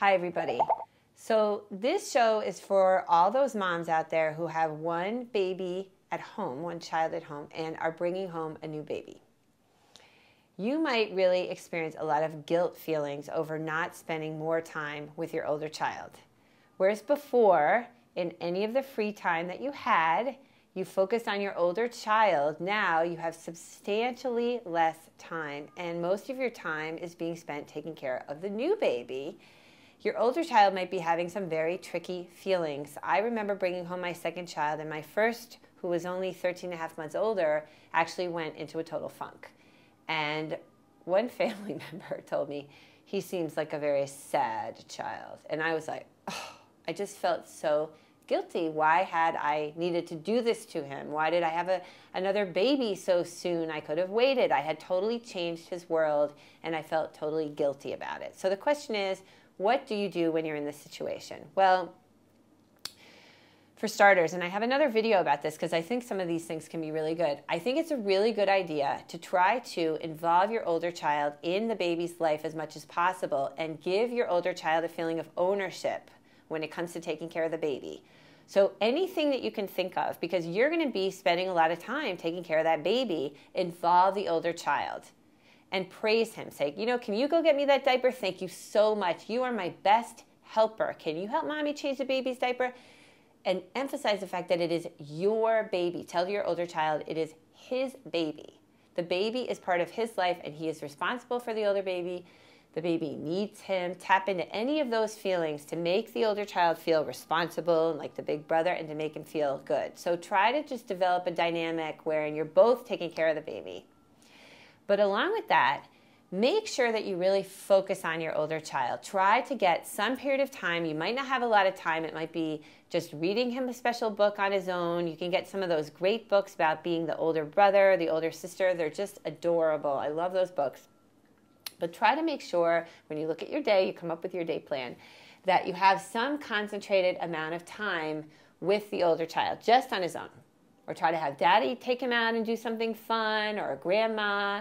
Hi, everybody. So this show is for all those moms out there who have one baby at home, one child at home, and are bringing home a new baby. You might really experience a lot of guilt feelings over not spending more time with your older child. Whereas before, in any of the free time that you had, you focused on your older child. Now you have substantially less time, and most of your time is being spent taking care of the new baby. Your older child might be having some very tricky feelings. I remember bringing home my second child, and my first, who was only 13 and a half months older, actually went into a total funk. And one family member told me, he seems like a very sad child. And I was like, oh, I just felt so guilty. Why had I needed to do this to him? Why did I have another baby so soon? I could have waited. I had totally changed his world, and I felt totally guilty about it. So the question is, what do you do when you're in this situation? Well, for starters, and I have another video about this because I think some of these things can be really good. I think it's a really good idea to try to involve your older child in the baby's life as much as possible and give your older child a feeling of ownership when it comes to taking care of the baby. So anything that you can think of, because you're going to be spending a lot of time taking care of that baby, involve the older child and praise him. Say, you know, can you go get me that diaper? Thank you so much. You are my best helper. Can you help mommy change the baby's diaper? And emphasize the fact that it is your baby. Tell your older child it is his baby. The baby is part of his life, and he is responsible for the older baby. The baby needs him. Tap into any of those feelings to make the older child feel responsible and like the big brother, and to make him feel good. So try to just develop a dynamic wherein you're both taking care of the baby. But along with that, make sure that you really focus on your older child. Try to get some period of time. You might not have a lot of time. It might be just reading him a special book on his own. You can get some of those great books about being the older brother, the older sister. They're just adorable. I love those books. But try to make sure when you look at your day, you come up with your day plan, that you have some concentrated amount of time with the older child, just on his own. Or try to have daddy take him out and do something fun, or a grandma.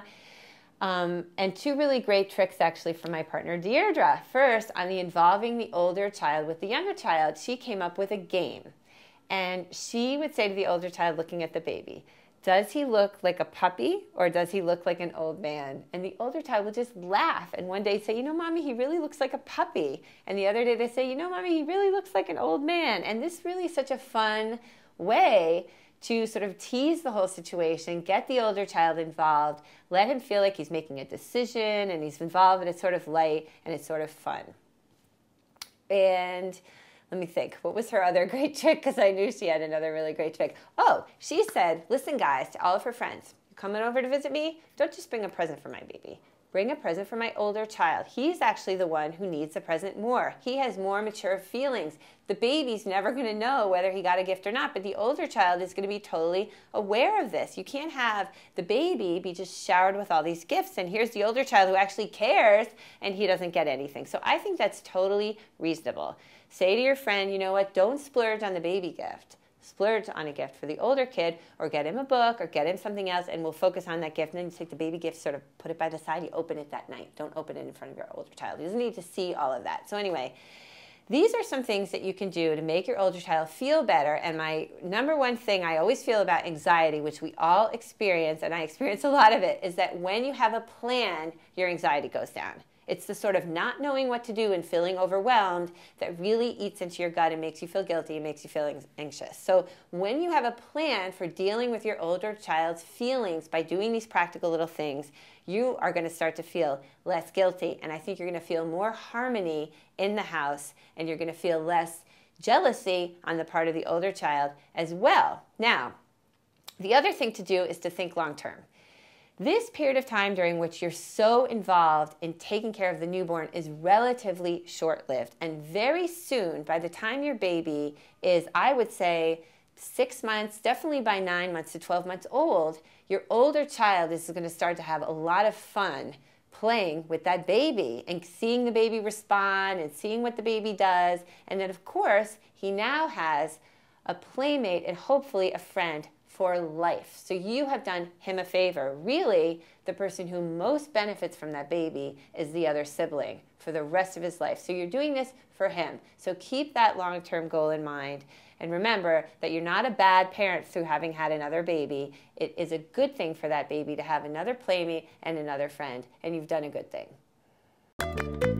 And two really great tricks actually from my partner Deirdre. First, on the involving the older child with the younger child, she came up with a game. And she would say to the older child looking at the baby, does he look like a puppy or does he look like an old man? And the older child would just laugh. And one day say, you know, mommy, he really looks like a puppy. And the other day they say, you know, mommy, he really looks like an old man. And this really is such a fun way to sort of tease the whole situation, get the older child involved, let him feel like he's making a decision and he's involved, and it's sort of light and it's sort of fun. And let me think, what was her other great trick? Because I knew she had another really great trick. Oh, she said, listen guys, to all of her friends, you're coming over to visit me? Don't just bring a present for my baby. Bring a present for my older child. He's actually the one who needs the present more. He has more mature feelings. The baby's never going to know whether he got a gift or not, but the older child is going to be totally aware of this. You can't have the baby be just showered with all these gifts, and here's the older child who actually cares, and he doesn't get anything. So I think that's totally reasonable. Say to your friend, you know what, don't splurge on the baby gift. Splurge on a gift for the older kid, or get him a book, or get him something else, and we'll focus on that gift. And then you take the baby gift, sort of put it by the side, you open it that night. Don't open it in front of your older child. He doesn't need to see all of that. So anyway, these are some things that you can do to make your older child feel better. And my number one thing I always feel about anxiety, which we all experience, and I experience a lot of it, is that when you have a plan, your anxiety goes down. It's the sort of not knowing what to do and feeling overwhelmed that really eats into your gut and makes you feel guilty and makes you feel anxious. So when you have a plan for dealing with your older child's feelings by doing these practical little things, you are going to start to feel less guilty. And I think you're going to feel more harmony in the house, and you're going to feel less jealousy on the part of the older child as well. Now, the other thing to do is to think long term. This period of time during which you're so involved in taking care of the newborn is relatively short-lived. And very soon, by the time your baby is, I would say, 6 months, definitely by 9 months to 12 months old, your older child is going to start to have a lot of fun playing with that baby and seeing the baby respond and seeing what the baby does. And then, of course, he now has a playmate and hopefully a friend for life. So you have done him a favor. Really, the person who most benefits from that baby is the other sibling for the rest of his life. So you're doing this for him. So keep that long-term goal in mind. And remember that you're not a bad parent through having had another baby. It is a good thing for that baby to have another playmate and another friend. And you've done a good thing.